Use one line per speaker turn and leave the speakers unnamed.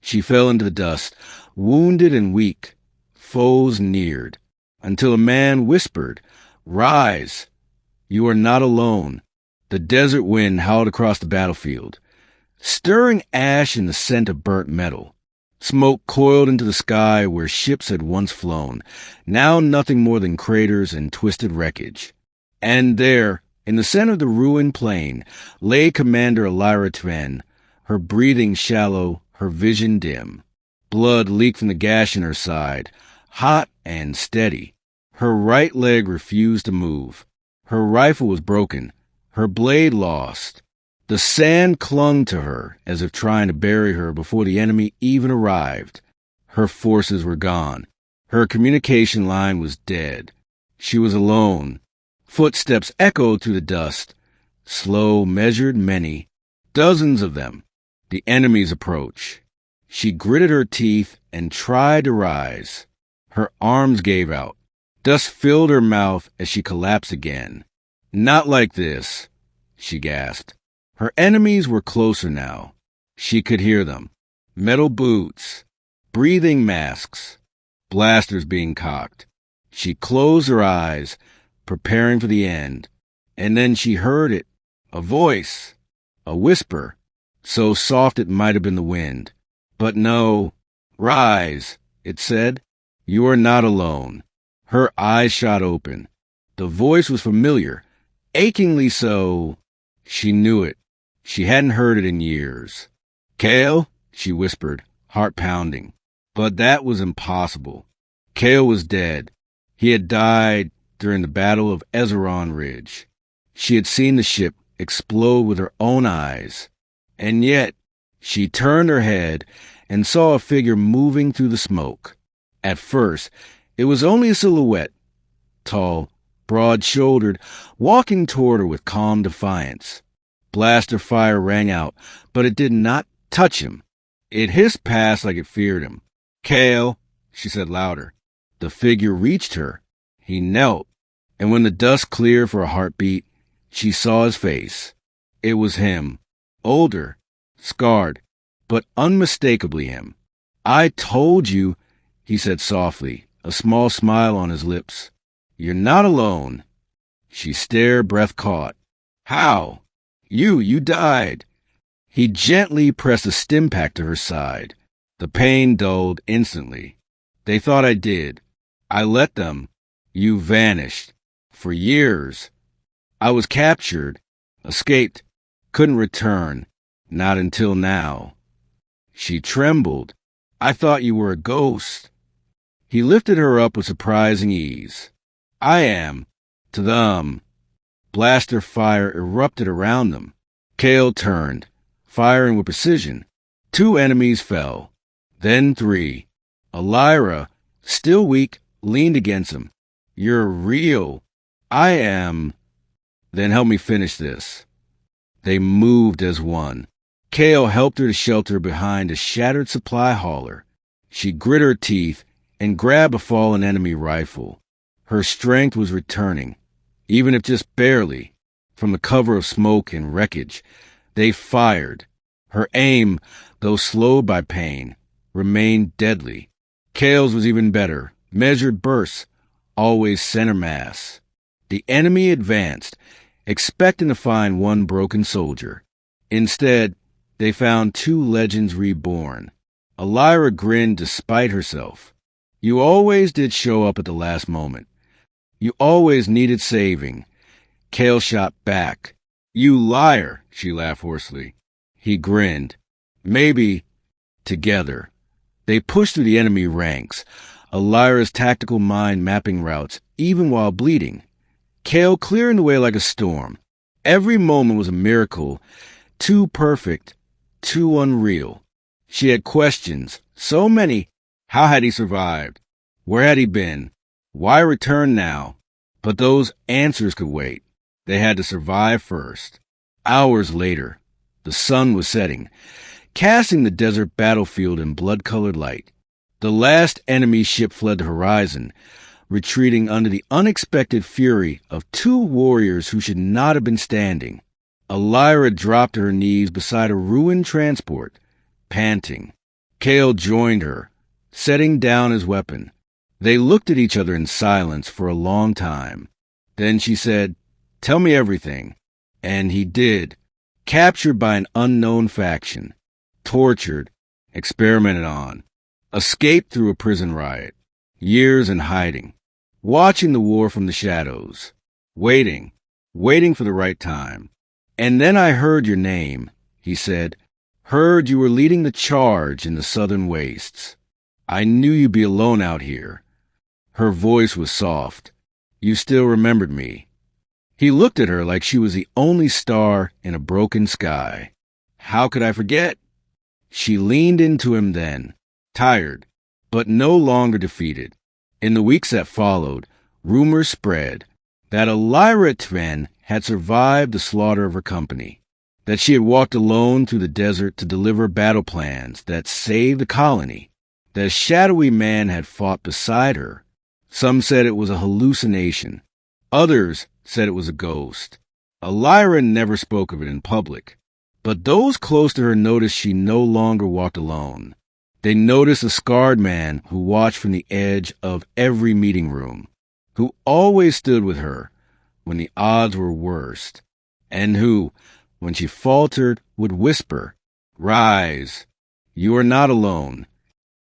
She fell into the dust, wounded and weak. Foes neared, until a man whispered, "Rise! You are not alone." The desert wind howled across the battlefield, stirring ash and the scent of burnt metal. Smoke coiled into the sky where ships had once flown, now nothing more than craters and twisted wreckage. And there, in the center of the ruined plain, lay Commander Elira Tven, her breathing shallow, her vision dim. Blood leaked from the gash in her side, hot and steady. Her right leg refused to move. Her rifle was broken, her blade lost. The sand clung to her as if trying to bury her before the enemy even arrived. Her forces were gone. Her communication line was dead. She was alone. Footsteps echoed through the dust. Slow, measured, many. Dozens of them. The enemy's approach. She gritted her teeth and tried to rise. Her arms gave out. Dust filled her mouth as she collapsed again. "Not like this," she gasped. Her enemies were closer now. She could hear them. Metal boots, breathing masks, blasters being cocked. She closed her eyes, preparing for the end. And then she heard it. A voice. A whisper. So soft it might have been the wind. But no. "Rise," it said. "You are not alone." Her eyes shot open. The voice was familiar, achingly so. She knew it. She hadn't heard it in years. "Cale," she whispered, heart pounding. But that was impossible. Cale was dead. He had died during the Battle of Ezeron Ridge. She had seen the ship explode with her own eyes. And yet, she turned her head and saw a figure moving through the smoke. At first, it was only a silhouette, tall, broad-shouldered, walking toward her with calm defiance. Blaster fire rang out, but it did not touch him. It hissed past like it feared him. "Cale," she said louder. The figure reached her. He knelt, and when the dust cleared for a heartbeat, she saw his face. It was him, older, scarred, but unmistakably him. "I told you," he said softly, a small smile on his lips. "You're not alone." She stared, breath caught. "How? You died." He gently pressed a stim pack to her side. The pain dulled instantly. "They thought I did. I let them. You vanished. For years. I was captured, escaped, couldn't return. Not until now." She trembled. "I thought you were a ghost." He lifted her up with surprising ease. "I am. To them." Blaster fire erupted around them. Cale turned, firing with precision. 2 enemies fell. Then 3. Elira, still weak, leaned against him. "You're real." "I am." "Then help me finish this." They moved as one. Cale helped her to shelter behind a shattered supply hauler. She grit her teeth and grabbed a fallen enemy rifle. Her strength was returning, even if just barely. From the cover of smoke and wreckage, they fired. Her aim, though slowed by pain, remained deadly. Cale's was even better. Measured bursts, always center mass. The enemy advanced, expecting to find one broken soldier. Instead, they found 2 legends reborn. Elira grinned despite herself. "You always did show up at the last moment. You always needed saving." Cale shot back. "You liar," she laughed hoarsely. He grinned. "Maybe together." They pushed through the enemy ranks, Elira's tactical mind mapping routes, even while bleeding. Cale clearing the way like a storm. Every moment was a miracle, too perfect, too unreal. She had questions, so many. How had he survived? Where had he been? Why return now? But those answers could wait. They had to survive first. Hours later, the sun was setting, casting the desert battlefield in blood-colored light. The last enemy ship fled the horizon, retreating under the unexpected fury of 2 warriors who should not have been standing. Elira dropped to her knees beside a ruined transport, panting. Cale joined her, setting down his weapon. They looked at each other in silence for a long time. Then she said, "Tell me everything." And he did. Captured by an unknown faction. Tortured. Experimented on. Escaped through a prison riot. Years in hiding. Watching the war from the shadows. Waiting for the right time. "And then I heard your name," he said. "Heard you were leading the charge in the southern wastes. I knew you'd be alone out here." Her voice was soft. "You still remembered me." He looked at her like she was the only star in a broken sky. "How could I forget?" She leaned into him then, tired, but no longer defeated. In the weeks that followed, rumors spread that Elira Tven had survived the slaughter of her company, that she had walked alone through the desert to deliver battle plans that saved the colony, that a shadowy man had fought beside her. Some said it was a hallucination. Others said it was a ghost. Elira never spoke of it in public, but those close to her noticed she no longer walked alone. They noticed a scarred man who watched from the edge of every meeting room, who always stood with her when the odds were worst, and who, when she faltered, would whisper, "Rise, you are not alone."